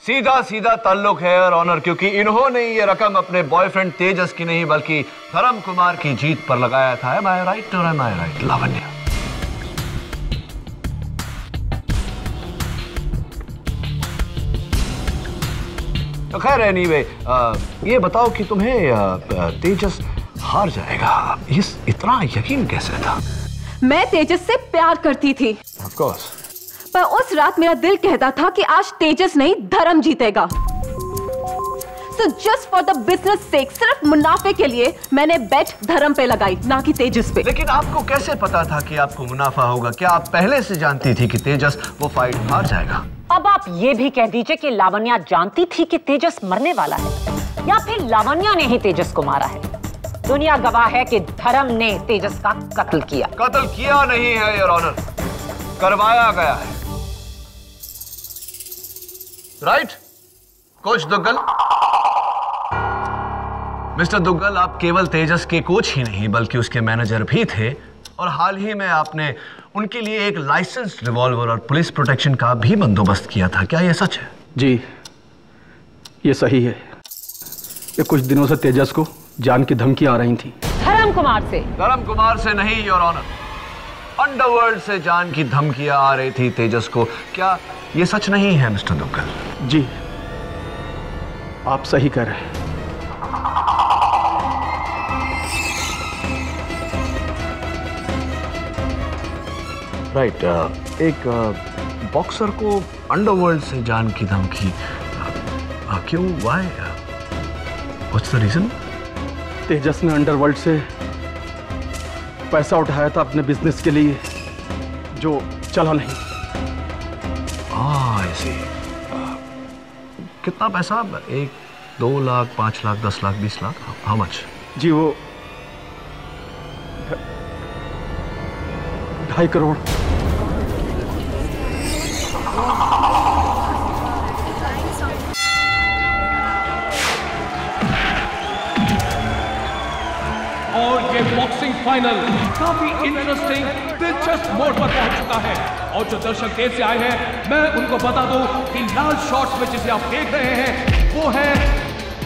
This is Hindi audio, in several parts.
सीधा सीधा ताल्लुक है योर ऑनर, क्योंकि इन्होंने ये रकम अपने बॉयफ्रेंड तेजस की नहीं बल्कि धर्म कुमार की जीत पर लगाया था। Am I right or am I right, Lavanya? तो खैर एनीवे, ये बताओ कि तुम्हें तेजस हार जाएगा इतना यकीन कैसे था? मैं तेजस से प्यार करती थी। Of course. पर उस रात मेरा दिल कहता था कि आज तेजस नहीं धर्म जीतेगा। So just for the business sake, सिर्फ मुनाफे के लिए मैंने बेट धर्म पे लगाई, ना कि तेजस पे। लेकिन आपको कैसे पता था कि आपको मुनाफा होगा? क्या आप पहले से जानती थी कि तेजस वो फाइट हार जाएगा? अब आप ये भी कह दीजिए कि लावण्या जानती थी कि तेजस मरने वाला है, या फिर लावण्या ने ही तेजस को मारा है। दुनिया गवाह है कि धर्म ने तेजस का कत्ल किया। कत्ल किया नहीं है योर ऑनर, करवाया गया है। Right coach Duggal? Mister Duggal, आप केवल तेजस के कोच ही नहीं बल्कि उसके मैनेजर भी थे, और हाल ही में आपने उनके लिए एक लाइसेंस्ड रिवॉल्वर और पुलिस प्रोटेक्शन का भी बंदोबस्त किया था। क्या यह सच है? जी, ये सही है। ये कुछ दिनों से तेजस को जान की धमकी आ रही थी। धर्म कुमार से? धर्म कुमार से नहीं योर ऑनर, अंडरवर्ल्ड से जान की धमकियां आ रही थी तेजस को। क्या ये सच नहीं है मिस्टर दुग्गल? जी, आप सही कह रहे हैं। राइट, एक बॉक्सर को अंडरवर्ल्ड से जान की धमकी क्यों? Why? What's the reason? Tejas ने अंडरवर्ल्ड से पैसा उठाया था अपने बिजनेस के लिए, जो चला नहीं। ऐसे कितना पैसा? 1, 2 लाख, 5 लाख, 10 लाख, 20 लाख? How much? जी, वो 2.5 करोड़। और ये बॉक्सिंग फाइनल काफी इंटरेस्टिंग, दिलचस्प मोड़ पर पहुंच चुका है। और जो दर्शक देर से आए हैं, मैं उनको बता दूं कि लाल शॉर्ट्स में जिसे आप देख रहे हैं वो है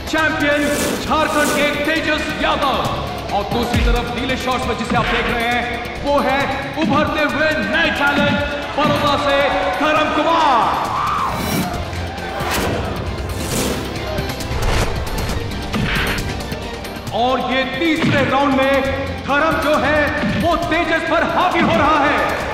चैंपियन झारखंड के तेजस यादव, और दूसरी तरफ नीले शॉर्ट्स में जिसे आप देख रहे हैं वो है उभरते हुए नए टैलेंट बड़ौदा से धर्म कुमार। और ये तीसरे राउंड में धर्म जो है वो तेजस पर हावी हो रहा है।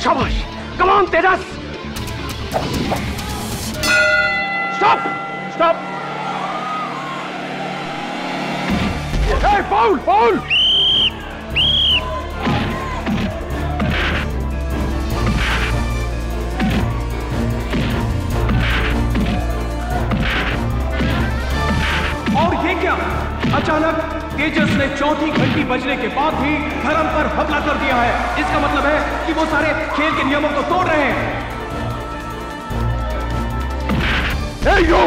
शाबाश, come on Tejas! Stop! Stop! Hey, foul! Foul! और ये क्या? अचानक तेजस ने चौथी घंटी बजने के बाद भी धर्म पर हमला कर दिया है। इसका मतलब है कि वो सारे खेल के नियमों को तोड़ रहे हैं। Hey, you!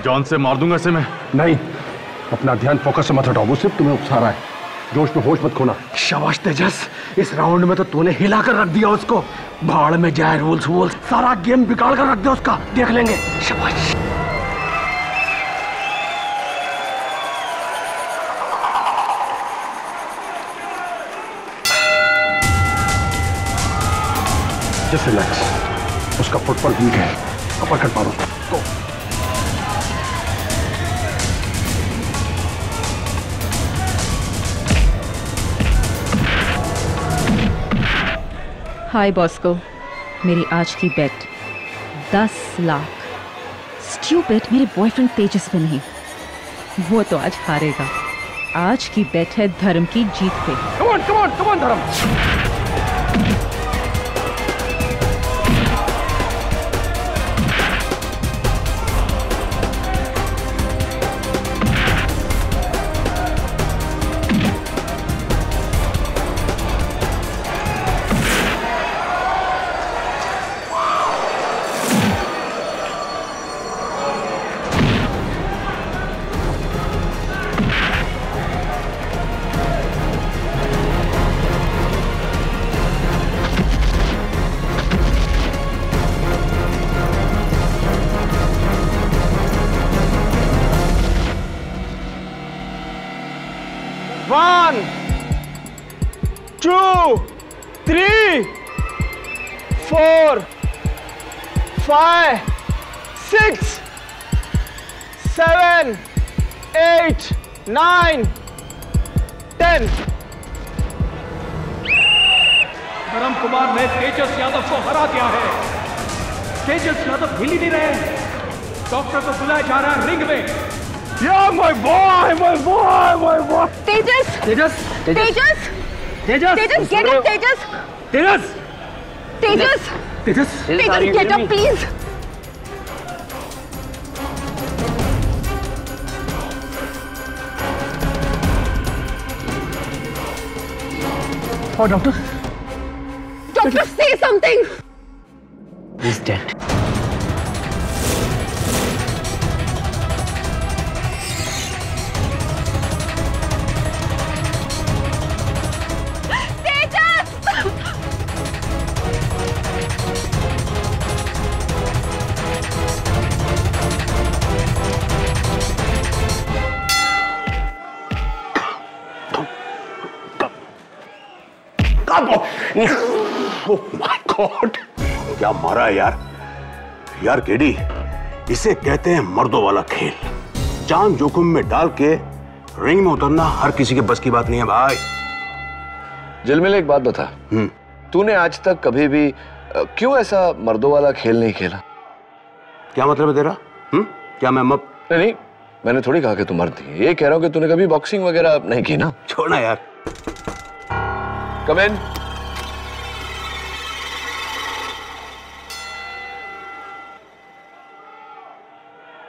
जान से मार दूंगा इसे मैं। नहीं, अपना ध्यान फोकस से मत हटाओ, वो सिर्फ तुम्हें उकसा रहा है। जोश में होश मत खोना। शाबाश तेजस, इस राउंड में तो तूने हिला कर रख दिया उसको। भाड़ में जाए रूल्स वूल्स, सारा गेम बिगाड़ कर रख दिया उसका। देख लेंगे। शाबाश। जस्ट रिलैक्स, उसका फुटबॉल वीक है। अपरकट मारो। गो। हाय बॉस्को, मेरी आज की बेट 10 लाख। स्टूपिड, मेरे बॉयफ्रेंड तेजस पे नहीं, वो तो आज हारेगा। आज की बेट है धर्म की जीत पे। Come on, come on, come on धर्म। 1 2 3 4 5 6 7 8 9 10। धर्म कुमार ने तेजस यादव को हरा दिया है। तेजस यादव हिल ही नहीं रहे। डॉक्टर को बुलाया जा रहा है रिंग में। Yeah, my boy. Tejas Tejas Tejas Tejas get up Tejas Tejas Tejas Tejas Tejas get up please. Oh, doctor. Doctor, say something. He's dead. Oh my God! क्या मारा है यार केडी, इसे कहते हैं मर्दों वाला खेल। जान जोखिम में डाल के रिंग में उतरना हर किसी के बस की बात नहीं है भाई। जिलमिल एक बात बता, तूने आज तक कभी भी क्यों ऐसा मर्दों वाला खेल नहीं खेला? क्या मतलब है तेरा? क्या मैं मब? नहीं, मैंने थोड़ी कहा कि तू मर्द है। ये कह रहा हूं कि तूने कभी बॉक्सिंग वगैरह नहीं की ना। छोड़ना यार। Come in.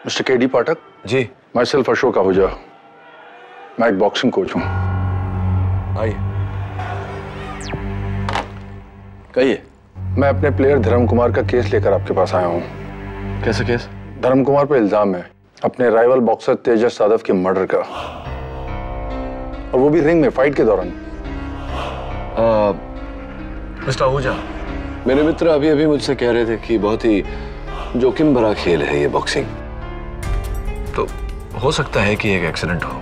Mister KD Pathak. जी। माई सेल्फ अशोक आहूजा, मैं एक बॉक्सिंग कोच हूं। आइए, कहिए। मैं अपने प्लेयर धर्म कुमार का केस लेकर आपके पास आया हूं। कैसा केस? धर्म कुमार पर इल्जाम है अपने राइवल बॉक्सर तेजस यादव के मर्डर का, और वो भी रिंग में फाइट के दौरान। मिस्टर आहूजा, मेरे मित्र अभी अभी मुझसे कह रहे थे कि बहुत ही जोखिम भरा खेल है ये बॉक्सिंग। तो हो सकता है कि एक एक्सीडेंट हो।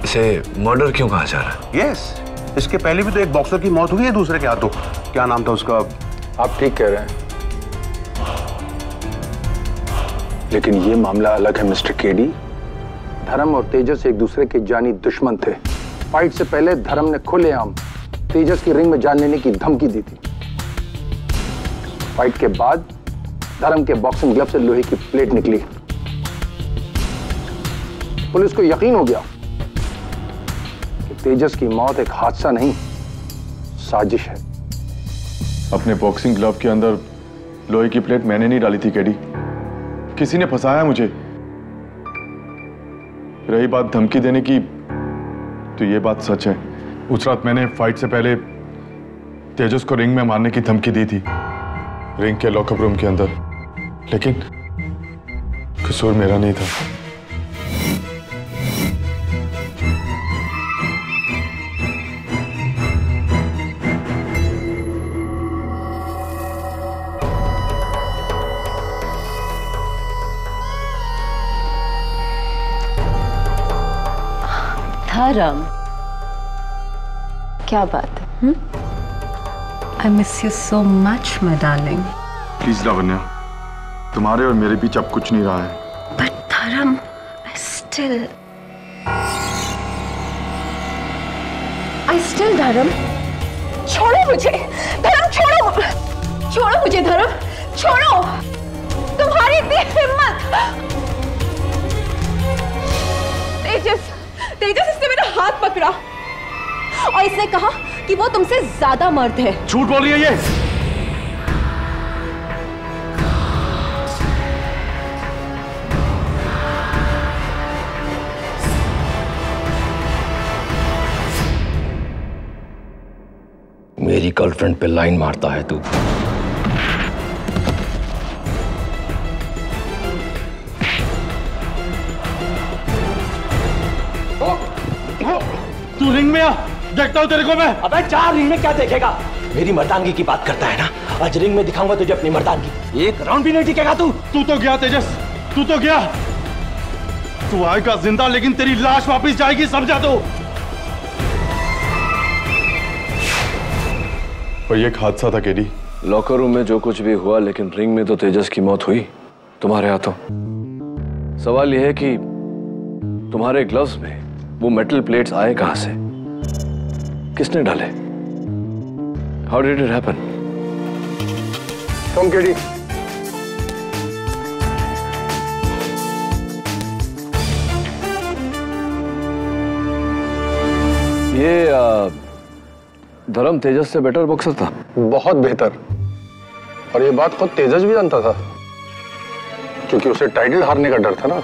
इसे मर्डर क्यों कहा जा रहा है? यस, इसके पहले भी तो एक बॉक्सर की मौत हुई है दूसरे के हाथों। क्या नाम था उसका? आप ठीक कह रहे हैं, लेकिन ये मामला अलग है मिस्टर केडी। धर्म और तेजस एक दूसरे के जानी दुश्मन थे। फाइट से पहले धर्म ने खुलेआम तेजस की रिंग में जान लेने की धमकी दी थी। फाइट के बाद धर्म के बॉक्सिंग ग्लव से लोहे की प्लेट निकली। पुलिस को यकीन हो गया कि तेजस की मौत एक हादसा नहीं, साजिश है। अपने बॉक्सिंग ग्लव के अंदर लोहे की प्लेट मैंने नहीं डाली थी केडी, किसी ने फंसाया मुझे। रही बात धमकी देने की, तो ये बात सच है। उस रात मैंने फाइट से पहले तेजस को रिंग में मारने की धमकी दी थी, रिंग के लॉकअप रूम के अंदर, लेकिन कसूर मेरा नहीं था। धर्म, क्या बात है? I miss you so much, my darling. Please Lavanya, तुम्हारे और मेरे बीच अब कुछ नहीं रहा है। But धर्म, I still धर्म, छोड़ो मुझे, धर्म छोड़ो मुझे धर्म, छोड़ो, तुम्हारी इतनी हिम्मत। तेजस इसने मेरा हाथ पकड़ा और इसने कहा कि वो तुमसे ज्यादा मर्द है। झूठ बोल रही है ये। मेरी गर्लफ्रेंड पे लाइन मारता है तू। तू रिंग में आ, देखता हूं तेरे को मैं। अबे चार रिंग में क्या देखेगा? मेरी मर्दानगी की बात करता है ना, आज रिंग में दिखाऊंगा तुझे अपनी मर्दानगी। एक राउंड भी नहीं टिकेगा तू। तू तो गया तेजस, तू तो गया। तू आएगा जिंदा, लेकिन तेरी लाश वापस जाएगी, समझा तू? पर ये एक हादसा था केडी। लॉकर रूम में जो कुछ भी हुआ, लेकिन रिंग में तो तेजस की मौत हुई तुम्हारे हाथों। सवाल यह है कि तुम्हारे ग्लव्स में वो मेटल प्लेट्स आए कहां से, किसने डाले? How did it happen? Come KD. ये धर्म तेजस से बेटर बॉक्सर था। बहुत बेहतर। और ये बात खुद तेजस भी जानता था, क्योंकि उसे टाइटल हारने का डर था ना।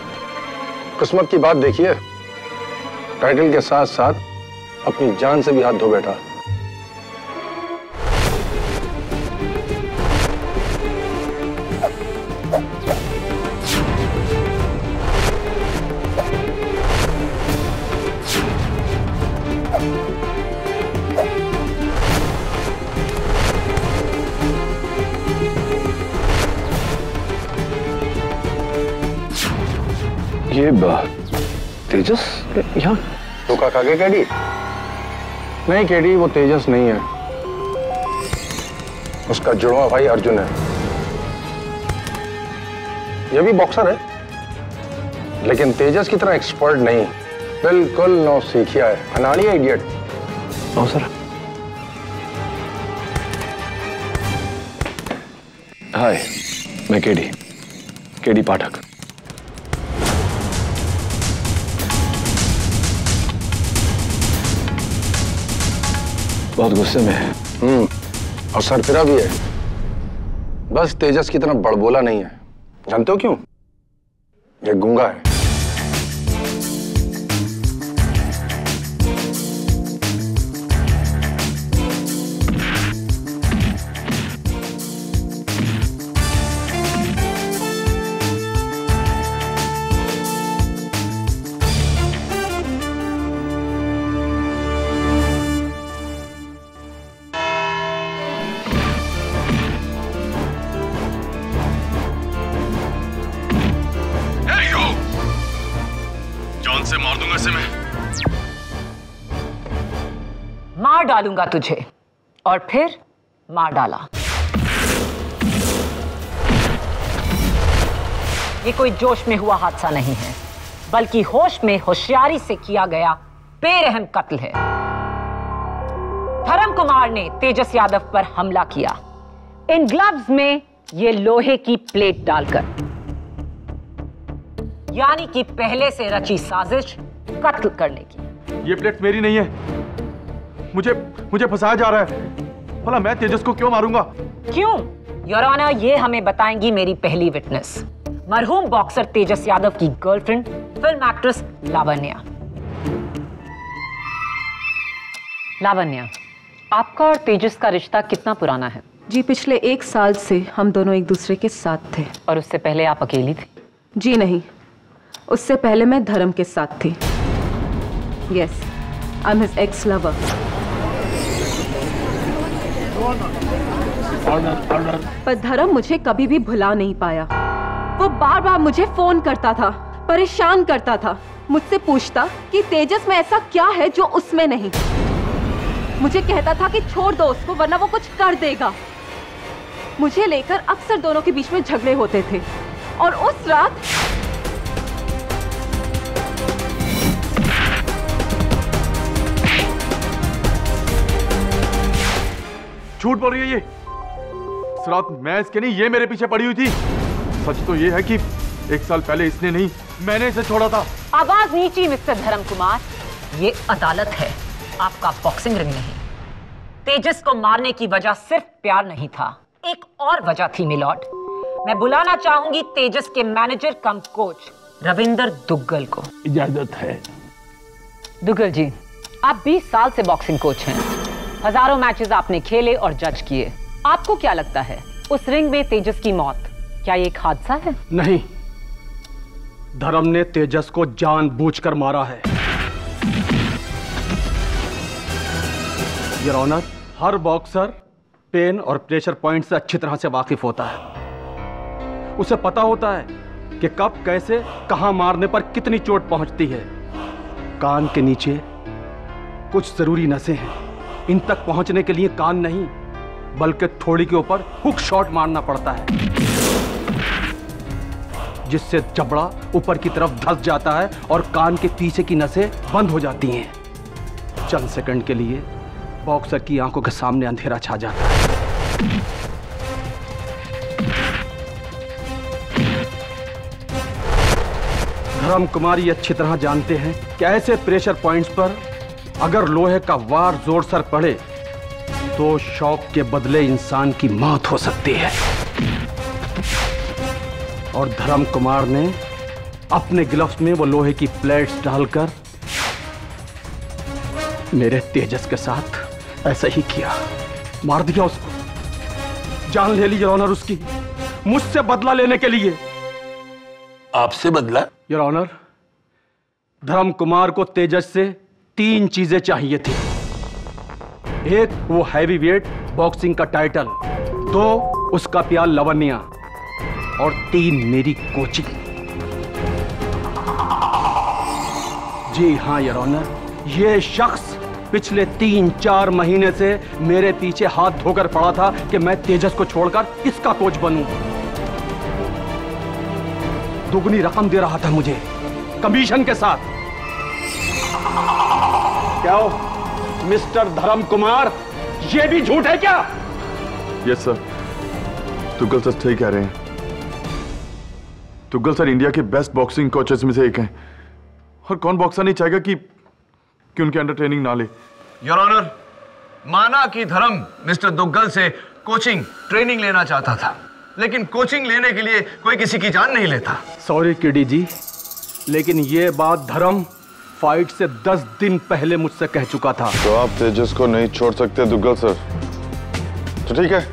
किस्मत की बात देखिए, टाइटल के साथ साथ अपनी जान से भी हाथ धो बैठा। ये तेजस यहाँ धोखा खा गए केडी? नहीं केडी, वो तेजस नहीं है, उसका जुड़वा भाई अर्जुन है। ये भी बॉक्सर है, लेकिन तेजस की तरह एक्सपर्ट नहीं, बिल्कुल नौ सीखिया है, अनाड़ी है, इडियट। No sir. हाय, मैं केडी पाठक। बहुत गुस्से में है। और सरफिरा भी है, बस तेजस की तरह बड़बोला नहीं है। जानते हो क्यों? ये गूंगा है। से मार दूंगा इसे मैं। मार डालूंगा तुझे, और फिर मार डाला। ये कोई जोश में हुआ हादसा नहीं है, बल्कि होश में होशियारी से किया गया बेरहम कत्ल है। धर्म कुमार ने तेजस यादव पर हमला किया, इन ग्लव्स में ये लोहे की प्लेट डालकर, यानी कि पहले से रची साजिश कत्ल करने की। ये प्लेट मेरी नहीं है, मुझे फंसाया जा रहा है। भला मैं तेजस को क्यों मारूंगा? क्यों? योर ऑनर, ये हमें बताएंगी मेरी पहली विटनेस, मरहूम बॉक्सर तेजस यादव की girlfriend, film actress Lavanya. Lavanya, आपका और तेजस का रिश्ता कितना पुराना है? जी, पिछले 1 साल से हम दोनों एक दूसरे के साथ थे। और उससे पहले आप अकेली थी? जी नहीं, उससे पहले मैं धर्म के साथ थी। Yes, I am his ex lover. पर धर्म मुझे कभी भी भुला नहीं पाया। वो बार बार मुझे फोन करता था, परेशान करता था, मुझसे पूछता कि तेजस में ऐसा क्या है जो उसमें नहीं। मुझे कहता था कि छोड़ दो उसको, वरना वो कुछ कर देगा। मुझे लेकर अक्सर दोनों के बीच में झगड़े होते थे। और उस रात झूठ बोल रही है ये। इस रात मैं इसके नहीं, ये मेरे पीछे पड़ी हुई थी। सच तो ये है कि 1 साल पहले इसने नहीं, मैंने इसे छोड़ा था। आवाज नीची मिस्टर धर्म कुमार, ये अदालत है, आपका बॉक्सिंग रिंग नहीं। तेजस को मारने की वजह सिर्फ प्यार नहीं था, एक और वजह थी मिलॉर्ड। मैं बुलाना चाहूंगी तेजस के मैनेजर कम कोच रविंदर दुग्गल को। इजाजत है। दुग्गल जी, आप 20 साल से बॉक्सिंग कोच हैं, हजारों मैचेस आपने खेले और जज किए। आपको क्या लगता है, उस रिंग में तेजस की मौत क्या ये एक हादसा है? नहीं, धर्म ने तेजस को जानबूझकर मारा है। योर ऑनर, हर बॉक्सर पेन और प्रेशर पॉइंट से अच्छी तरह से वाकिफ होता है। उसे पता होता है कि कब, कैसे, कहां मारने पर कितनी चोट पहुंचती है। कान के नीचे कुछ जरूरी नसें हैं, इन तक पहुंचने के लिए कान नहीं, बल्कि थोड़ी के ऊपर हुक शॉट मारना पड़ता है, जिससे जबड़ा ऊपर की तरफ धंस जाता है और कान के पीछे की नसें बंद हो जाती हैं। चंद सेकंड के लिए बॉक्सर की आंखों के सामने अंधेरा छा जाता है। धर्म कुमार ये अच्छी तरह जानते हैं कि ऐसे प्रेशर पॉइंट्स पर अगर लोहे का वार जोर सर पड़े तो शॉक के बदले इंसान की मौत हो सकती है। और धर्म कुमार ने अपने ग्लव्स में वो लोहे की प्लेट्स डालकर मेरे तेजस के साथ ऐसा ही किया, मार दिया उसको, जान ले ली योर ऑनर उसकी, मुझसे बदला लेने के लिए। आपसे बदला? योर ऑनर, धर्म कुमार को तेजस से 3 चीजें चाहिए थी। एक, वो हैवी वेट बॉक्सिंग का टाइटल, 2, उसका प्यार लवन्या, और 3, मेरी कोचिंग। जी हां योर ऑनर, ये शख्स पिछले 3-4 महीने से मेरे पीछे हाथ धोकर पड़ा था कि मैं तेजस को छोड़कर इसका कोच बनूं। दुगनी रकम दे रहा था मुझे कमीशन के साथ। क्या हो मिस्टर धर्म कुमार, ये भी झूठ है क्या? यस सर, तुगल सर ठीक कह रहे हैं। तुगल सर इंडिया के बेस्ट बॉक्सिंग कोचेस में से एक हैं, और कौन बॉक्सर नहीं चाहेगा कि उनके अंडर ट्रेनिंग ना ले। योर ऑनर, माना कि धर्म मिस्टर दुग्गल से कोचिंग ट्रेनिंग लेना चाहता था, लेकिन कोचिंग लेने के लिए कोई किसी की जान नहीं लेता। सॉरी किडी जी, लेकिन ये बात धर्म फाइट से 10 दिन पहले मुझसे कह चुका था। तो आप तेजस को नहीं छोड़ सकते दुग्गल सर? तो ठीक है,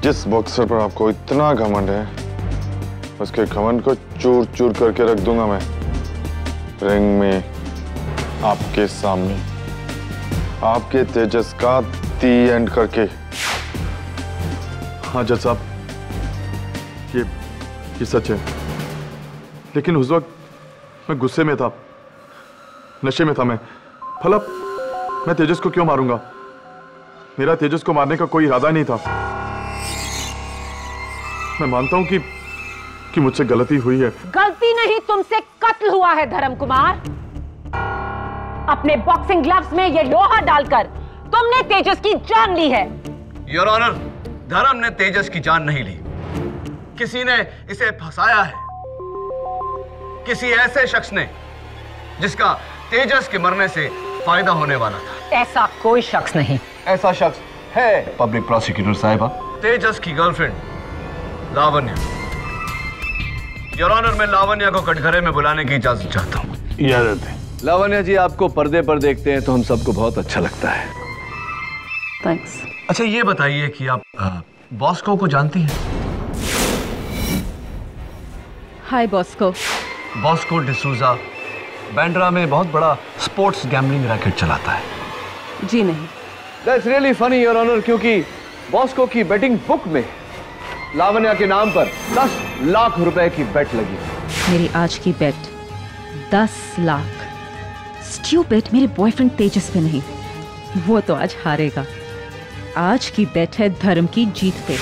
जिस बॉक्सर पर आपको इतना घमंड है, उसके घमंड को चूर चूर करके रख दूंगा मैं रिंग में आपके सामने, आपके तेजस का दी एंड करके। हाँ जज साहब, ये सच है, लेकिन उस वक्त मैं गुस्से में था, नशे में था मैं। भला मैं तेजस को क्यों मारूंगा? मेरा तेजस को मारने का कोई इरादा नहीं था। मैं मानता हूं कि मुझसे गलती हुई है। गलती नहीं, तुमसे कत्ल हुआ है धर्म कुमार। अपने बॉक्सिंग ग्लव्स में ये लोहा डालकर तुमने तेजस की जान ली है। योर ऑनर, धर्म ने तेजस की जान नहीं ली, किसी ने इसे फंसाया है, किसी ऐसे शख्स ने जिसका तेजस के मरने से फायदा होने वाला था। ऐसा कोई शख्स नहीं। ऐसा शख्स है पब्लिक प्रोसिक्यूटर साहिबा, तेजस की गर्लफ्रेंड लावण्या। योर ऑनर, मैं लावण्या को कटघरे में बुलाने की इजाजत चाहता हूँ। इजाजत है। लावण्या जी, आपको पर्दे पर देखते हैं तो हम सबको बहुत अच्छा लगता है। थैंक्स। अच्छा ये बताइए कि आप बॉस्को को जानती हैं? हाय बॉस्को। बॉस्को डिसूजा बैंड्रा में बहुत बड़ा स्पोर्ट्स गैम्बलिंग रैकेट चलाता है। जी नहीं। That's really funny, Your Honor, क्योंकि बॉस्को की बेटिंग बुक में लावण्या के नाम पर 10 लाख रुपए की बेट लगी। मेरी आज की बेट 10 लाख। स्टूपिड, मेरे बॉयफ्रेंड तेजस पे नहीं, वो तो आज हारेगा। आज की बेट है धर्म की जीत पे।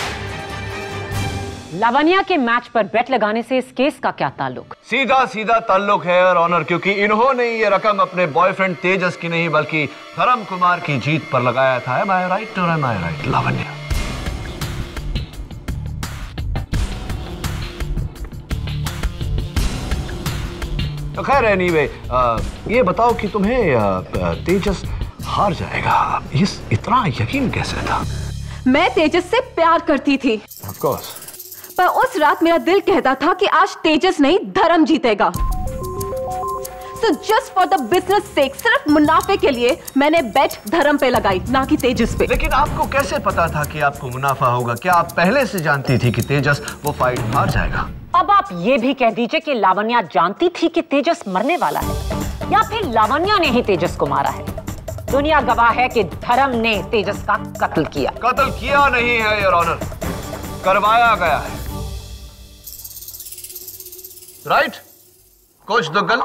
लावण्या के मैच पर बेट लगाने से इस केस का क्या ताल्लुक? सीधा सीधा ताल्लुक है योर ऑनर, क्योंकि इन्होंने ये रकम अपने बॉयफ्रेंड तेजस की नहीं बल्कि धर्म कुमार की जीत पर लगाया था। Am I right or am I right, Lavanya? तो खैर एनीवे, ये बताओ कि तुम्हें तेजस हार जाएगा, इतना यकीन कैसे था? मैं तेजस से प्यार करती थी। Of course. पर उस रात मेरा दिल कहता था कि आज तेजस नहीं धर्म जीतेगा। So just for the business sake, सिर्फ मुनाफे के लिए मैंने बेट धर्म पे लगाई, ना कि तेजस पे। लेकिन आपको कैसे पता था कि आपको मुनाफा होगा? क्या आप पहले से जानती थी कि तेजस वो फाइट हार जाएगा? अब आप ये भी कह दीजिए कि लावण्या जानती थी कि तेजस मरने वाला है, या फिर लावण्या ने ही तेजस को मारा है। दुनिया गवाह है कि धर्म ने तेजस का कत्ल किया। कत्ल किया नहीं है योर ऑनर, करवाया गया है। Right coach Duggal?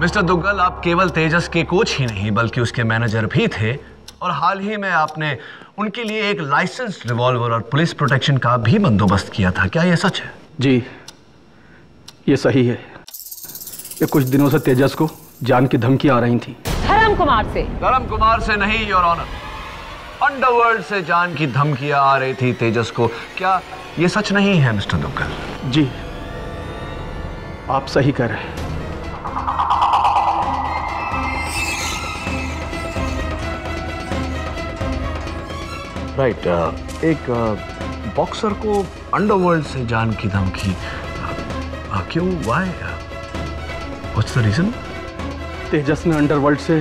Mister Duggal, आप केवल तेजस के कोच ही नहीं बल्कि उसके मैनेजर भी थे और हाल ही में आपने उनके लिए एक लाइसेंस्ड रिवॉल्वर और पुलिस प्रोटेक्शन का भी बंदोबस्त किया था, क्या यह सच है? जी, ये सही है। ये कुछ दिनों से तेजस को जान की धमकी आ रही थी। धर्म कुमार से? धर्म कुमार से नहीं योर ऑनर, अंडरवर्ल्ड से जान की धमकियां आ रही थी तेजस को। क्या ये सच नहीं है मिस्टर दुग्गल? जी, आप सही कह रहे हैं। राइट, एक बॉक्सर को अंडरवर्ल्ड से जान की धमकी क्यों? Why? What's the reason? Tejas ने अंडरवर्ल्ड से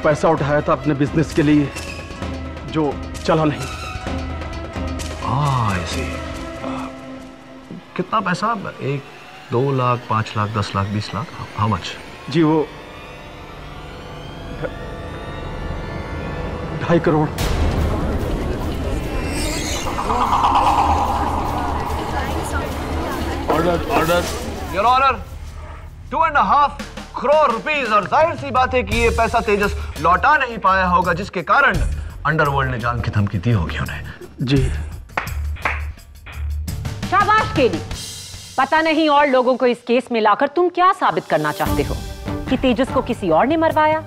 पैसा उठाया था अपने बिजनेस के लिए, जो चला नहीं। ऐसे कितना पैसा? 1, 2 लाख, 5 लाख, 10 लाख, 20 लाख? How much? जी, वो 2.5 crore. Order your honour, 2.5 crore rupees. और जाहिर सी बात है कि ये पैसा तेजस लौटा नहीं पाया होगा, जिसके कारण अंडरवर्ल्ड ने जान की धमकी दी होगी उन्हें। जी। शाबाश केडी। पता नहीं और लोगों को इस केस में लाकर तुम क्या साबित करना चाहते हो? कि तेजस को किसी और ने मरवाया,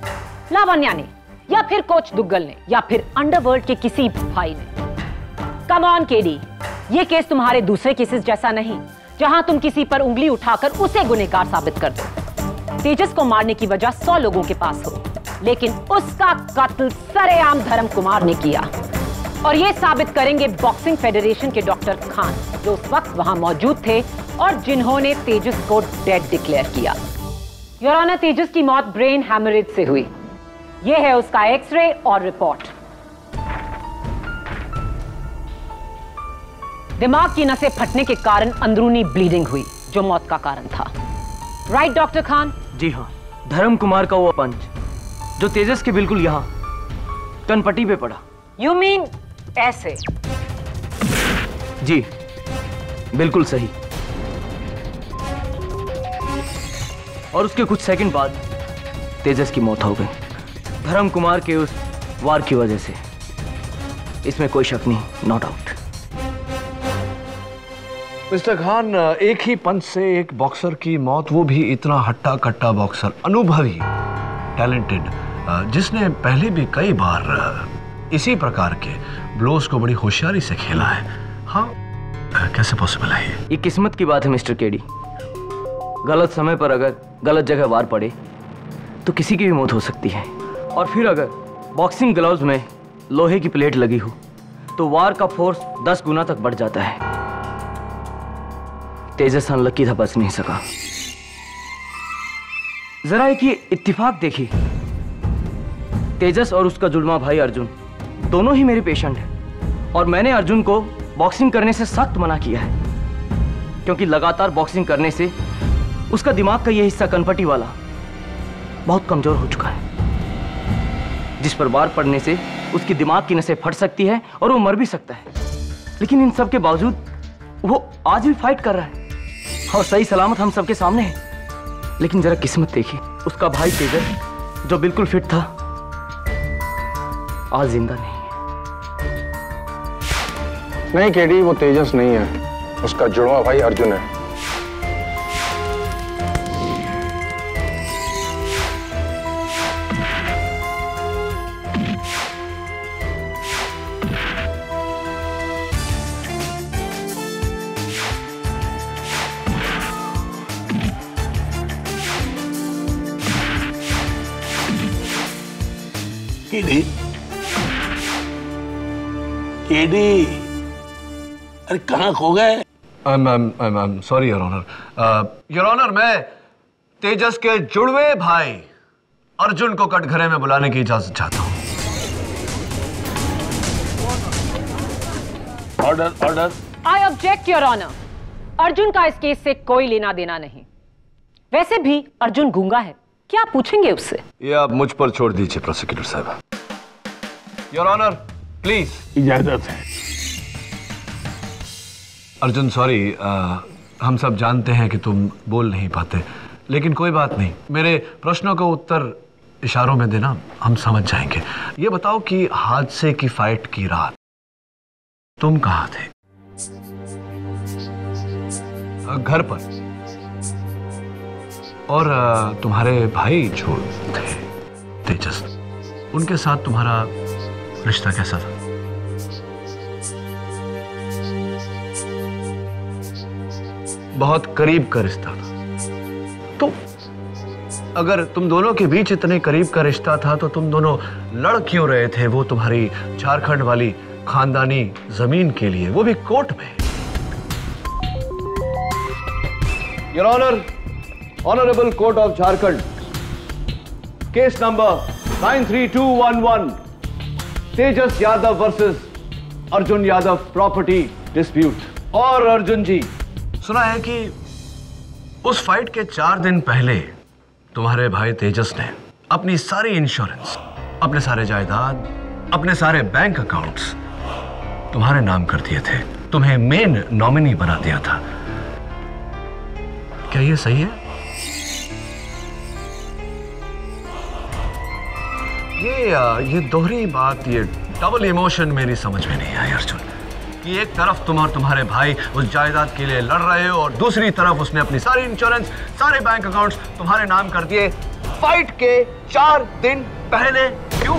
लावण्या ने, या फिर कोच दुग्गल ने, या फिर अंडरवर्ल्ड के किसी भाई ने? कम ऑन केडी, ये केस तुम्हारे दूसरे केसेस जैसा नहीं, जहां तुम किसी पर उंगली उठाकर उसे गुनहगार साबित कर दो। तेजस को मारने की वजह 100 लोगों के पास हो, लेकिन उसका कत्ल सरेआम धर्म कुमार ने किया। और ये साबित करेंगे बॉक्सिंग फेडरेशन के डॉक्टर खान, जो उस वक्त वहां मौजूद थे और जिन्होंने तेजस को डेड डिक्लेयर किया। योर ऑनर, तेजस की मौत ब्रेन हैमरेज से हुई। यह है उसका एक्सरे और रिपोर्ट। दिमाग की नसें फटने के कारण अंदरूनी ब्लीडिंग हुई, जो मौत का कारण था। Right doctor Khan? जी हाँ, धर्म कुमार का वो पंच जो तेजस के बिल्कुल यहाँ कनपट्टी पे पड़ा। यू मीन ऐसे? जी, बिल्कुल सही। और उसके कुछ सेकंड बाद तेजस की मौत हो गई, धर्म कुमार के उस वार की वजह से। इसमें कोई शक नहीं, नो डाउट। मिस्टर खान, एक ही पंच से एक बॉक्सर की मौत, वो भी इतना हट्टा कट्टा बॉक्सर, अनुभवी, टैलेंटेड, जिसने पहले भी कई बार इसी प्रकार के ब्लोज को बड़ी होशियारी से खेला है। हाँ, कैसे पॉसिबल है ये? किस्मत की बात है मिस्टर केडी। गलत समय पर अगर गलत जगह वार पड़े तो किसी की भी मौत हो सकती है। और फिर अगर बॉक्सिंग ग्लव्स में लोहे की प्लेट लगी हो तो वार का फोर्स 10 गुना तक बढ़ जाता है। तेजस अनलकी था, बच नहीं सका। जरा एक ये इत्तेफाक देखिए, तेजस और उसका जुड़वा भाई अर्जुन दोनों ही मेरे पेशेंट हैं, और मैंने अर्जुन को बॉक्सिंग करने से सख्त मना किया है, क्योंकि लगातार बॉक्सिंग करने से उसका दिमाग का ये हिस्सा कनपट्टी वाला बहुत कमजोर हो चुका है, जिस पर वार पड़ने से उसकी दिमाग की नसें फट सकती है और वो मर भी सकता है। लेकिन इन सब के बावजूद वो आज भी फाइट कर रहा है और सही सलामत हम सबके सामने है। लेकिन जरा किस्मत देखिए, उसका भाई तेजस जो बिल्कुल फिट था, आज जिंदा नहीं है। नहीं केडी, वो तेजस नहीं है, उसका जुड़वा भाई अर्जुन है। केडी, केडी, अरे कहाँ खो गए? Sorry your honour. Your honour, मैं तेजस के जुड़वे भाई अर्जुन को कटघरे में बुलाने की इजाजत चाहता हूँ। Order, order. I object your honour. Arjun का इस केस से कोई लेना देना नहीं। वैसे भी अर्जुन गूंगा है, क्या पूछेंगे उससे? ये आप मुझ पर छोड़ दीजिए प्रोसिक्यूटर साहब। Your honour, please. इजाजत है। अर्जुन, सॉरी, हम सब जानते हैं कि तुम बोल नहीं पाते, लेकिन कोई बात नहीं। मेरे प्रश्नों का उत्तर इशारों में देना, हम समझ जाएंगे। ये बताओ कि हादसे की फाइट की रात तुम कहां थे? घर पर। और तुम्हारे भाई जो थे तेजस, उनके साथ तुम्हारा रिश्ता कैसा था? बहुत करीब का रिश्ता था। तो अगर तुम दोनों के बीच इतने करीब का रिश्ता था तो तुम दोनों लड़ क्यों रहे थे वो तुम्हारी झारखंड वाली खानदानी जमीन के लिए, वो भी कोर्ट में? Your honour, honourable court of Jharkhand, case number 93211, Tejas Yadav versus Arjun Yadav property dispute. और अर्जुन जी, सुना है कि उस फाइट के 4 दिन पहले तुम्हारे भाई तेजस ने अपनी सारी इंश्योरेंस, अपने सारे जायदाद, अपने सारे बैंक अकाउंट्स तुम्हारे नाम कर दिए थे, तुम्हें मेन नॉमिनी बना दिया था। क्या ये सही है? ये दोहरी बात, ये डबल इमोशन मेरी समझ में नहीं आई अर्जुन, कि एक तरफ तुम और तुम्हारे भाई उस जायदाद के लिए लड़ रहे हो और दूसरी तरफ उसने अपनी सारी इंश्योरेंस, सारे बैंक अकाउंट्स तुम्हारे नाम कर दिए फाइट के 4 दिन पहले। क्यों?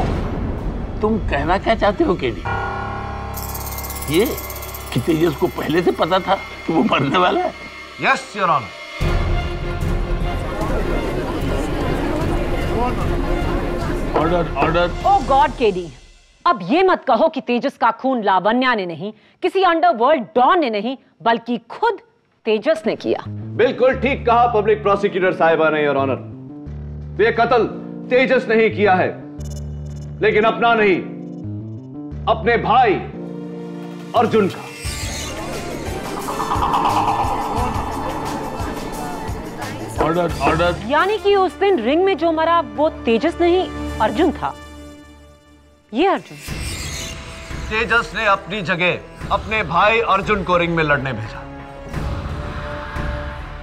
तुम कहना क्या चाहते हो केडी? ये कि तेजस को पहले से पता था कि वो मरने वाला है? Yes your honour. Order, order. Oh god KD, अब ये मत कहो कि तेजस का खून लावण्या ने नहीं, किसी अंडरवर्ल्ड डॉन ने नहीं, बल्कि खुद तेजस ने किया। बिल्कुल ठीक कहा पब्लिक प्रोसिक्यूटर साहिबा ने योर ऑनर। ये कत्ल तेजस ने ही किया है, लेकिन अपना नहीं, अपने भाई अर्जुन का। Order, order. यानी कि उस दिन रिंग में जो मरा वो तेजस नहीं अर्जुन था। ये अर्जुन, तेजस ने अपनी जगह अपने भाई अर्जुन को रिंग में लड़ने भेजा।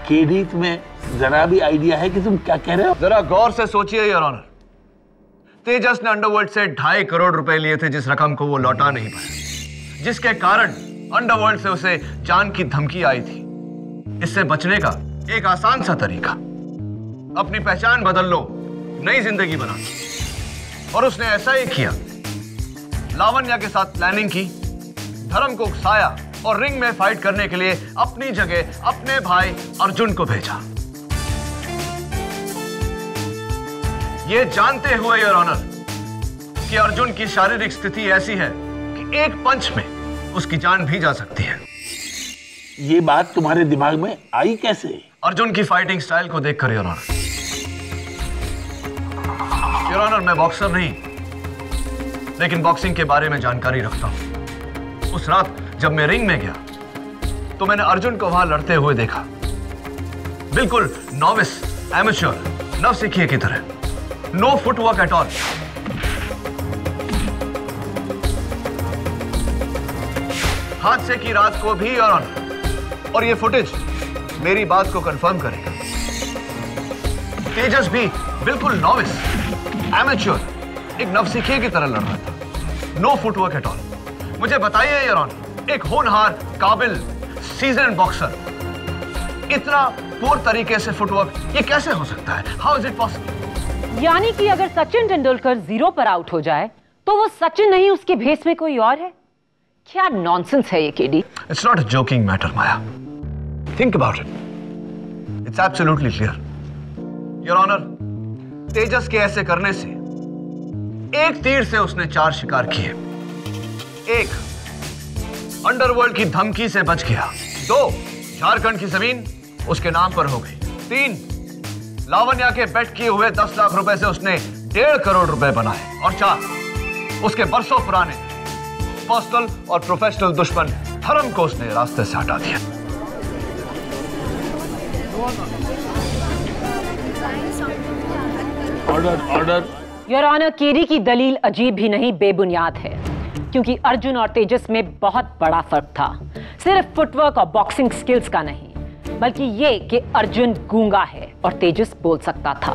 केडी, तुम्हें जरा भी आइडिया है कि तुम क्या कह रहे हो? जरा गौर से सोचिए योर ऑनर। तेजस ने अंडरवर्ल्ड से 2.5 करोड़ रुपए लिए थे, जिस रकम को वो लौटा नहीं पाया, जिसके कारण अंडरवर्ल्ड से उसे जान की धमकी आई थी। इससे बचने का एक आसान सा तरीका, अपनी पहचान बदल लो, नई जिंदगी बना लो। और उसने ऐसा ही किया। लावण्या के साथ प्लानिंग की, धर्म को उकसाया और रिंग में फाइट करने के लिए अपनी जगह अपने भाई अर्जुन को भेजा। यह जानते हुए योर ऑनर कि अर्जुन की शारीरिक स्थिति ऐसी है कि एक पंच में उसकी जान भी जा सकती है। ये बात तुम्हारे दिमाग में आई कैसे? अर्जुन की फाइटिंग स्टाइल को देखकर योर ऑनर। योर ऑनर, मैं बॉक्सर नहीं, लेकिन बॉक्सिंग के बारे में जानकारी रखता हूं। उस रात जब मैं रिंग में गया तो मैंने अर्जुन को वहां लड़ते हुए देखा, बिल्कुल नॉविस, एमेच्योर, नवसिखिए की तरह, नो फुटवर्क एट ऑल। हादसे की रात को भी योर ऑनर, और ये फुटेज मेरी बात को कंफर्म करेगा, तेजस भी बिल्कुल नॉविस, एमेच्योर, एक नवसिखिए की तरह लड़ रहा था, नो फुटवर्क एट ऑल। मुझे बताइए योर ऑनर, एक होनहार, काबिल, सीजन्ड बॉक्सर इतना पूर्ण तरीके से फुटवर्क ये कैसे हो सकता है? How is it possible? यानी कि अगर सचिन तेंदुलकर 0 पर आउट हो जाए तो वो सचिन नहीं, उसके भेस में कोई और है? क्या नॉनसेंस है ये KD? It's not a joking matter Maya, think about it, it's absolutely clear your honour. Tejas के ऐसे करने से एक तीर से उसने 4 शिकार किए। 1, अंडरवर्ल्ड की धमकी से बच गया। 2, झारखंड की जमीन उसके नाम पर हो गई। 3, लावण्या के बेट किए हुए 10 लाख रुपए से उसने 1.5 करोड़ रुपए बनाए। और 4, उसके बरसों पुराने पर्सनल और प्रोफेशनल दुश्मन धर्म को उसने रास्ते से हटा दिया। Order, order. Your honour, KD की दलील अजीब भी नहीं, बेबुनियाद है, क्योंकि अर्जुन और तेजस में बहुत बड़ा फर्क था। सिर्फ फुटवर्क और बॉक्सिंग स्किल्स का नहीं, बल्कि ये कि अर्जुन गूंगा है और तेजस बोल सकता था।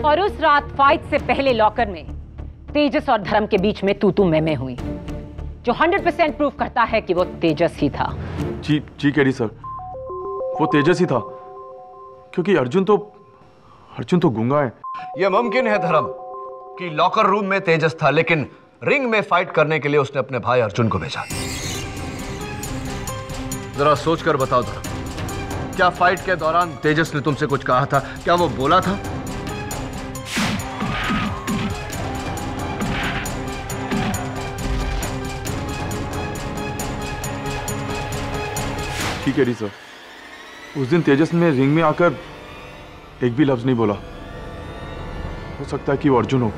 और उस रात फाइट से पहले लॉकर में तेजस और धर्म के बीच में तू मैं हुई, जो 100% प्रूफ करता है कि वो तेजस ही था। जी केडी सर, वो तेजस ही था, क्योंकि अर्जुन तो गूंगा है। यह मुमकिन है धर्म कि लॉकर रूम में तेजस था, लेकिन रिंग में फाइट करने के लिए उसने अपने भाई अर्जुन को भेजा। जरा सोचकर बताओ धर्म, क्या फाइट के दौरान तेजस ने तुमसे कुछ कहा था? क्या वो बोला था? ठीक है सर, उस दिन तेजस ने रिंग में आकर एक भी लफ्ज नहीं बोला। हो सकता है कि वो अर्जुन हो।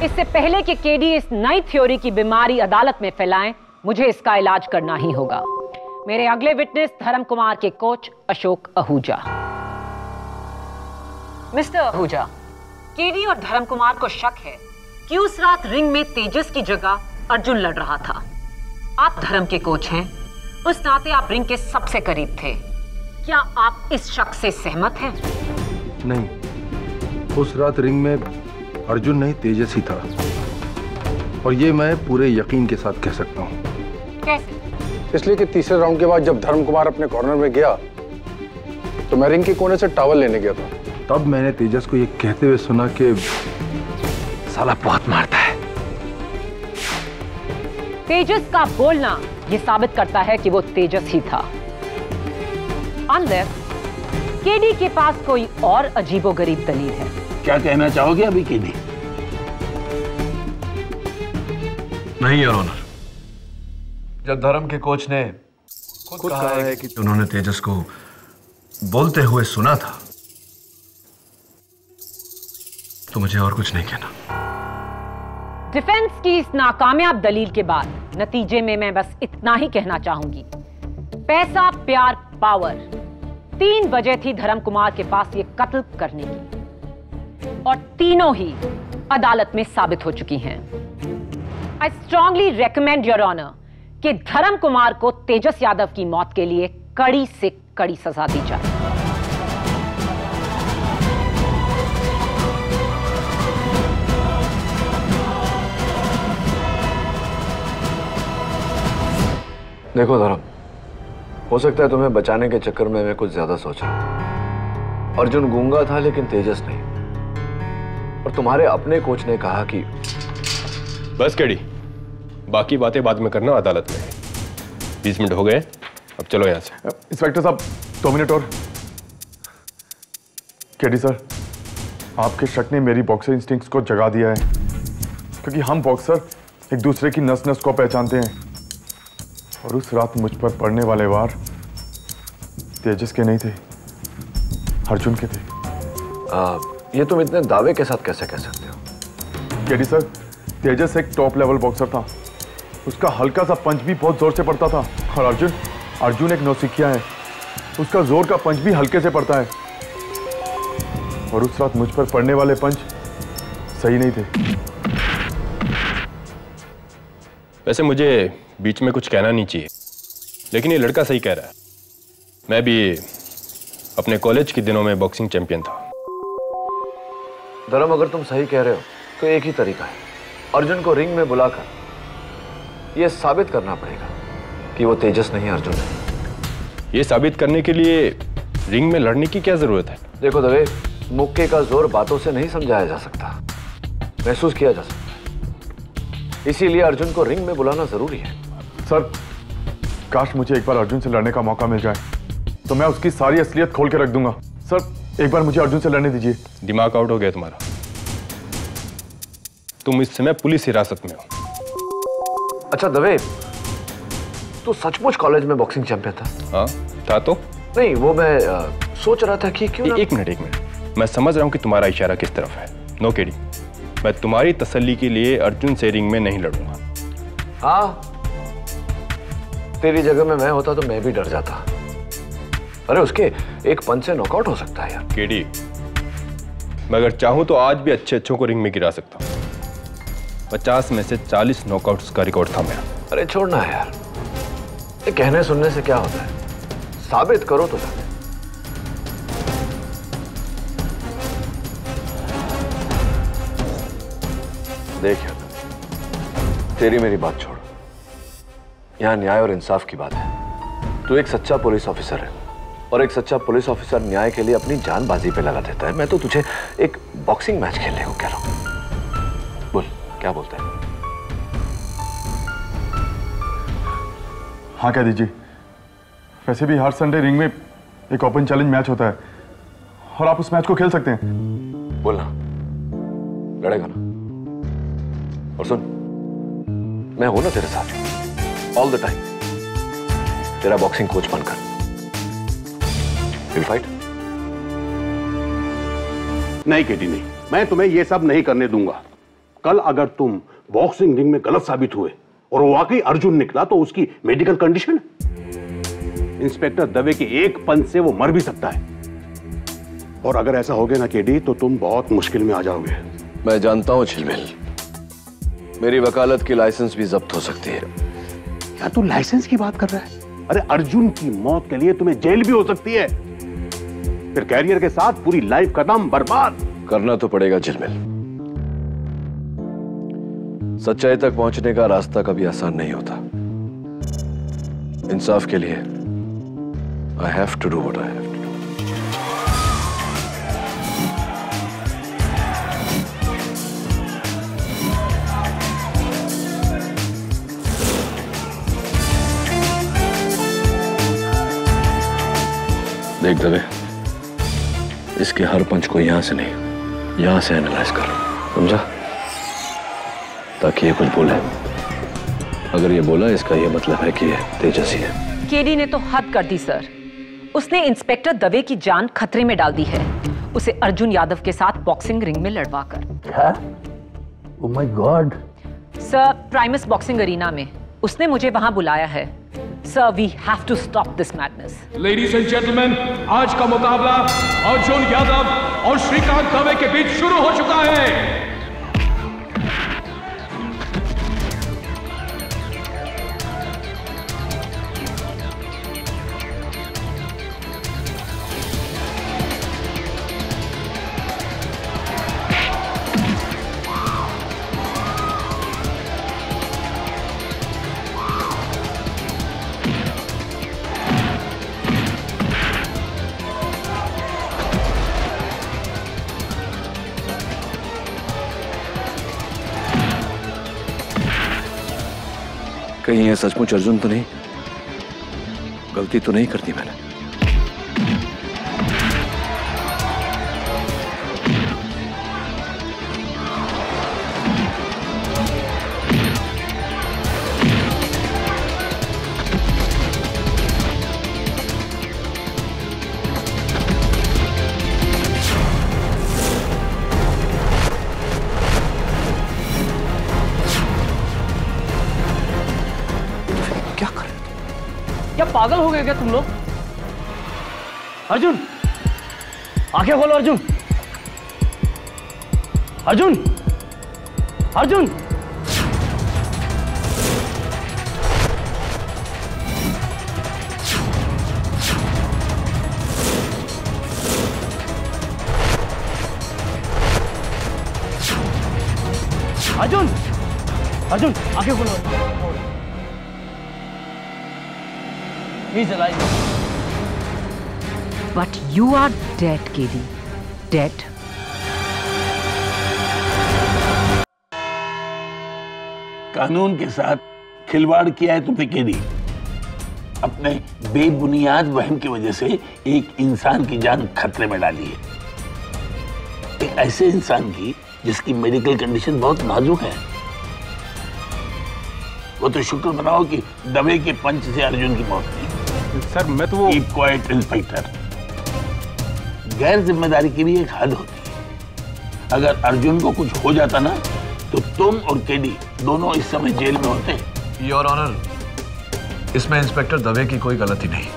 इससे पहले कि केडी इस नई थ्योरी की बीमारी अदालत में फैलाएं, मुझे इसका इलाज करना ही होगा। मेरे अगले विटनेस धर्म कुमार के coach Ashok Ahuja. Mister Ahuja, KD और धर्म कुमार को शक है कि उस रात रिंग में तेजस की जगह अर्जुन लड़ रहा था। आप धर्म के कोच हैं, उस नाते आप रिंग के सबसे करीब थे। क्या आप इस शक से सहमत हैं? नहीं, उस रात रिंग में अर्जुन नहीं तेजस ही था, और ये मैं पूरे यकीन के साथ कह सकता हूँ। कैसे? इसलिए कि तीसरे राउंड के बाद जब धर्म कुमार अपने कॉर्नर में गया तो मैं रिंग के कोने से टॉवल लेने गया था। तब मैंने तेजस को ये कहते हुए सुना कि साला बहुत मारता है। तेजस का बोलना ये साबित करता है कि वो तेजस ही था। अंदर केडी के पास कोई और अजीबोगरीब दलील है। क्या कहना चाहोगे अभी केडी? नहीं योर ऑनर, जब धर्म के कोच ने खुद कहा है कि उन्होंने तेजस को बोलते हुए सुना था, तो मुझे और कुछ नहीं कहना। डिफेंस की इस नाकामयाब दलील के बाद नतीजे में मैं बस इतना ही कहना चाहूंगी। पैसा, प्यार, पावर, 3 वजह थी धर्म कुमार के पास ये कत्ल करने की, और तीनों ही अदालत में साबित हो चुकी हैं। I strongly recommend your honour कि धर्म कुमार को तेजस यादव की मौत के लिए कड़ी से कड़ी सजा दी जाए। देखो धर्म, हो सकता है तुम्हें बचाने के चक्कर में मैं कुछ ज्यादा सोचा। अर्जुन गूंगा था लेकिन तेजस नहीं, और तुम्हारे अपने कोच ने कहा कि बस केडी, बाकी बातें बाद में करना अदालत में। 20 मिनट हो गए, अब चलो यहां से। इंस्पेक्टर साहब 2 मिनट और। केडी सर, आपके शक ने मेरी बॉक्सर इंस्टिंक्ट्स को जगा दिया है, क्योंकि हम बॉक्सर एक दूसरे की नस नस को पहचानते हैं, और उस रात मुझ पर पड़ने वाले वार तेजस के नहीं थे, अर्जुन के थे। ये तुम इतने दावे के साथ कैसे कह सकते हो? केडी सर, तेजस एक टॉप लेवल बॉक्सर था, उसका हल्का सा पंच भी बहुत जोर से पड़ता था, और अर्जुन एक नौसिखिया है, उसका जोर का पंच भी हल्के से पड़ता है, और उस रात मुझ पर पड़ने वाले पंच सही नहीं थे। वैसे मुझे बीच में कुछ कहना नहीं चाहिए, लेकिन ये लड़का सही कह रहा है। मैं भी अपने कॉलेज के दिनों में बॉक्सिंग चैंपियन था। धर्म, अगर तुम सही कह रहे हो तो एक ही तरीका है, अर्जुन को रिंग में बुलाकर यह साबित करना पड़ेगा कि वो तेजस नहीं अर्जुन है। ये साबित करने के लिए रिंग में लड़ने की क्या जरूरत है? देखो दवे, मुक्के का जोर बातों से नहीं समझाया जा सकता, महसूस किया जा सकता है। इसीलिए अर्जुन को रिंग में बुलाना जरूरी है। सर, काश मुझे एक बार अर्जुन से लड़ने का मौका मिल जाए, तो मैं उसकी सारी असलियत खोल के रख दूंगा। सर, एक बार मुझे अर्जुन से लड़ने दीजिए। दिमाग आउट हो गया तुम्हारा। तुम इस समय पुलिस हिरासत में हो। अच्छा दवे, तू सचमुच कॉलेज में बॉक्सिंग चैंपियन था? हाँ था। तो नहीं, वो मैं सोच रहा था कि क्यों एक मिनट, मैं समझ रहा हूं कि तुम्हारा इशारा किस तरफ है। नो केडी, मैं तुम्हारी तसल्ली के लिए अर्जुन से रिंग में नहीं लड़ूंगा। हाँ, तेरी जगह में मैं होता तो मैं भी डर जाता। अरे उसके एक पंच से नॉकआउट हो सकता है यार। केडी, मैं अगर चाहूं तो आज भी अच्छे अच्छों को रिंग में गिरा सकता हूं। 50 में से 40 नॉकआउट्स का रिकॉर्ड था मेरा। अरे छोड़ना है यार, ये कहने सुनने से क्या होता है, साबित करो तो जाके। देख यार, तेरी मेरी बात छोड़, यहां न्याय और इंसाफ की बात है। तू एक सच्चा पुलिस ऑफिसर है और एक सच्चा पुलिस ऑफिसर न्याय के लिए अपनी जान बाजी पे लगा देता है। मैं तो तुझे एक बॉक्सिंग मैच खेलने को कह रहा हूं। बोल, क्या बोलता है? हाँ कह दीजिए। वैसे भी हर संडे रिंग में एक ओपन चैलेंज मैच होता है और आप उस मैच को खेल सकते हैं। बोलना, लड़ेगा ना? और सुन, मैं हूं ना तेरे साथ ऑल द टाइम, तेरा बॉक्सिंग कोच बनकर। Will fight? नहीं केटी नहीं, मैं तुम्हें यह सब नहीं करने दूंगा। कल अगर तुम बॉक्सिंग रिंग में गलत साबित हुए और वाकई अर्जुन निकला तो उसकी मेडिकल कंडीशन, इंस्पेक्टर दवे के एक पंच से वो मर भी सकता है। और अगर ऐसा हो गया ना केडी तो तुम बहुत मुश्किल में आ जाओगे। मैं जानता हूं झिलमिल, मेरी वकालत की लाइसेंस भी जब्त हो सकती है। क्या तू लाइसेंस की बात कर रहा है? अरे अर्जुन की मौत के लिए तुम्हें जेल भी हो सकती है, फिर कैरियर के साथ पूरी लाइफ खत्म, बर्बाद। करना तो पड़ेगा झिलमिल। सच्चाई तक पहुंचने का रास्ता कभी आसान नहीं होता। इंसाफ के लिए I have to do what I have to do. देख दबे, इसके हर पंच को यहां से नहीं, यहां से एनालाइज कर, समझा? ताकि ये कुछ बोले। अगर ये बोला, इसका ये मतलब है कि ये तेजस्वी है। केडी ने तो हद कर दी सर। उसने इंस्पेक्टर दवे की जान खतरे में डाल दी है, उसे अर्जुन यादव के साथ बॉक्सिंग रिंग में लड़वा कर। क्या? Oh my god. Sir, Primus boxing arena में उसने मुझे वहां बुलाया है। Sir, we have to stop this madness. Ladies and gentleman, आज का मुकाबला अर्जुन यादव और श्रीकांत दवे के बीच शुरू हो चुका है। कहीं ये सचमुच अर्जुन तो नहीं, गलती तो नहीं करती मैंने? क्या पागल हो गए क्या तुम लोग? अर्जुन, आंखें खोलो अर्जुन। अर्जुन, अर्जुन। अर्जुन, अर्जुन, आंखें खोलो। He's alive. But you are dead, KD. Dead. कानून के साथ खिलवाड़ किया है तुमने केडी। अपने बेबुनियाद वहम की वजह से एक इंसान की जान खतरे में डाली है। एक ऐसे इंसान की जिसकी मेडिकल कंडीशन बहुत नाजुक है। वो तो शुक्र मनाओ कि दवे के पंच से अर्जुन की मौत हुई। सर मैं तो वो कीप क्वाइट इंस्पेक्टर। गैर जिम्मेदारी की भी एक हद होती है। अगर अर्जुन को कुछ हो जाता ना तो तुम और केडी दोनों इस समय जेल में होते। योर ऑनर, इसमें इंस्पेक्टर दवे की कोई गलती नहीं।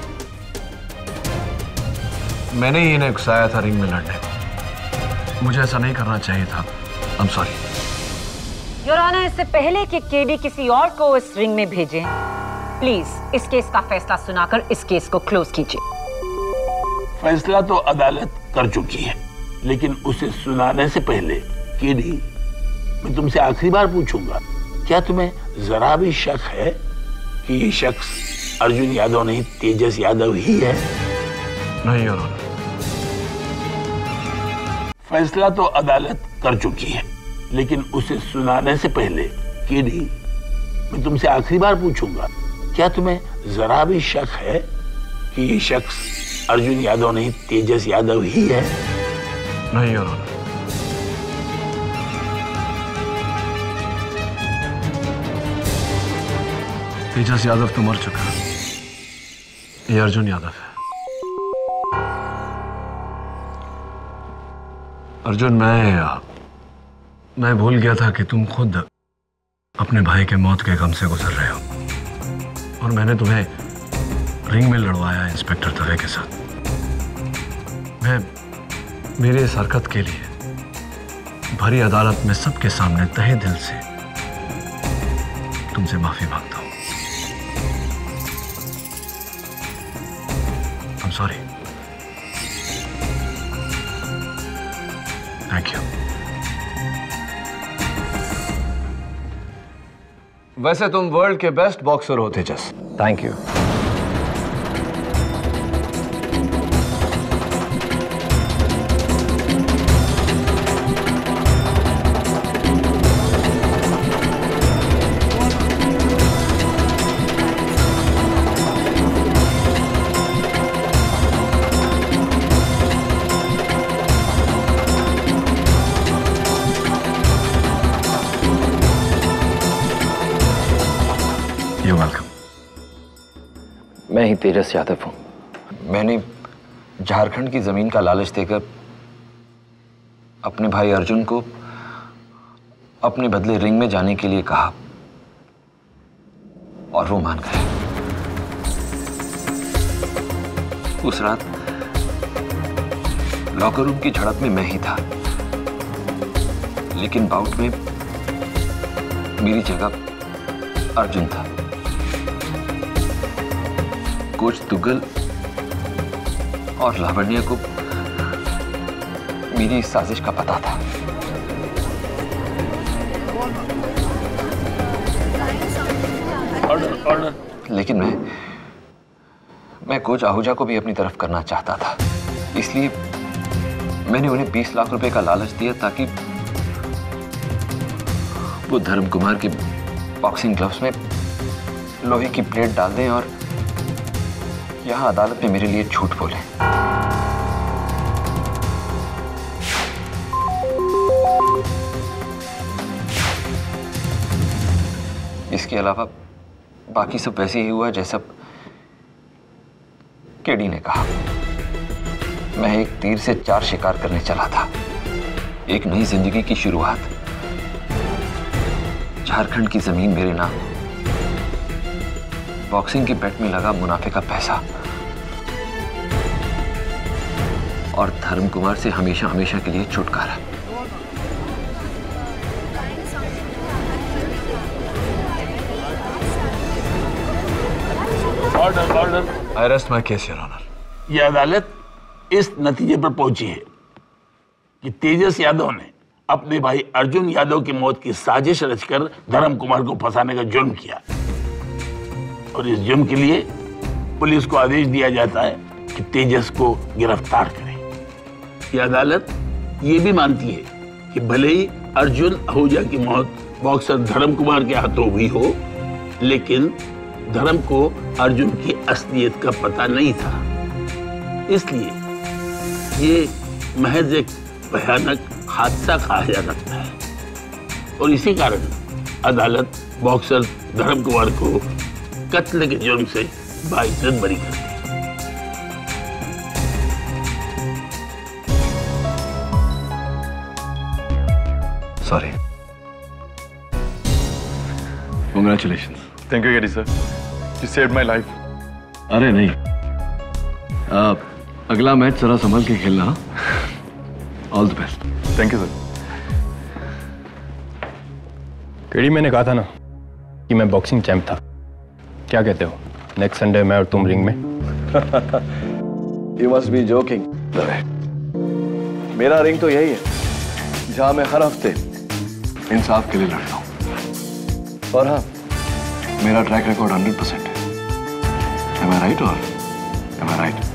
मैंने ही इन्हें उकसाया था रिंग में लड़ने को। मुझे ऐसा नहीं करना चाहिए था। I am sorry. Your honour, इससे पहले कि केडी किसी और को इस रिंग में भेजें, प्लीज इस केस का फैसला सुनाकर इस केस को क्लोज कीजिए। फैसला तो अदालत कर चुकी है, लेकिन उसे सुनाने से पहले केडी, मैं तुमसे आखिरी बार पूछूंगा, क्या तुम्हें जरा भी शक है कि ये शख्स अर्जुन यादव नहीं तेजस यादव ही है? नहीं योर ऑनर। फैसला तो अदालत कर चुकी है, लेकिन उसे सुनाने से पहले केडी, मैं तुमसे आखिरी बार पूछूंगा, क्या तुम्हें जरा भी शक है कि ये शख्स अर्जुन यादव नहीं तेजस यादव ही है? नहीं योर ऑनर। तेजस यादव तो मर चुका है। ये अर्जुन यादव है। अर्जुन, मैं भूल गया था कि तुम खुद अपने भाई के मौत के गम से गुजर रहे हो, और मैंने तुम्हें रिंग में लड़वाया इंस्पेक्टर दवे के साथ। मैं मेरी इस हरकत के लिए भरी अदालत में सबके सामने तहे दिल से तुमसे माफी मांगता हूं। I'm sorry. Thank you. वैसे तुम वर्ल्ड के बेस्ट बॉक्सर हो तेजस। Thank you. मैं ही तेजस यादव हूं। मैंने झारखंड की जमीन का लालच देकर अपने भाई अर्जुन को अपने बदले रिंग में जाने के लिए कहा, और वो मान गए। उस रात लॉकर रूम की झड़प में मैं ही था, लेकिन बाउट में मेरी जगह अर्जुन था। कोच तुगल और लावण्य को मेरी इस साजिश का पता था। ऑर्डर। लेकिन मैं कोच आहूजा को भी अपनी तरफ करना चाहता था, इसलिए मैंने उन्हें 20 लाख रुपए का लालच दिया ताकि वो धर्म कुमार के बॉक्सिंग ग्लव्स में लोहे की प्लेट डाल दें और यहां अदालत में मेरे लिए झूठ बोले। इसके अलावा बाकी सब वैसे ही हुआ जैसा केडी ने कहा। मैं एक तीर से 4 शिकार करने चला था, एक नई जिंदगी की शुरुआत। झारखंड की जमीन मेरे नाम, बॉक्सिंग की बेट में लगा मुनाफे का पैसा, और धर्म कुमार से हमेशा हमेशा के लिए छुटकारा। Order. I rest my case your honour. यह अदालत इस नतीजे पर पहुंची है कि तेजस यादव ने अपने भाई अर्जुन यादव की मौत की साजिश रचकर धर्म कुमार को फंसाने का जुर्म किया, और इस जुर्म के लिए पुलिस को आदेश दिया जाता है कि तेजस को गिरफ्तार करें। यह अदालत ये भी मानती है कि भले ही अर्जुन आहूजा की मौत बॉक्सर धर्म कुमार के हाथों हुई हो, लेकिन धर्म को अर्जुन की असलियत का पता नहीं था, इसलिए ये महज एक भयानक हादसा कहा जा सकता है। और इसी कारण अदालत बॉक्सर धर्म कुमार को कत्ल के जुर्म से बाइज्जत बरी कर दी। Sorry. Congratulations. Thank you KD sir, you saved my life. अरे नहीं, अगला मैच जरा संभल के खेलना। All the best. Thank you sir. KD, मैंने कहा था ना कि मैं बॉक्सिंग चैंप था। क्या कहते हो, नेक्स्ट संडे मैं और तुम रिंग में? You must be joking। मेरा रिंग तो यही है जहां मैं हर हफ्ते इंसाफ के लिए लड़ता हूं। और हाँ, मेरा ट्रैक रिकॉर्ड 100% है। Am I right or am I right?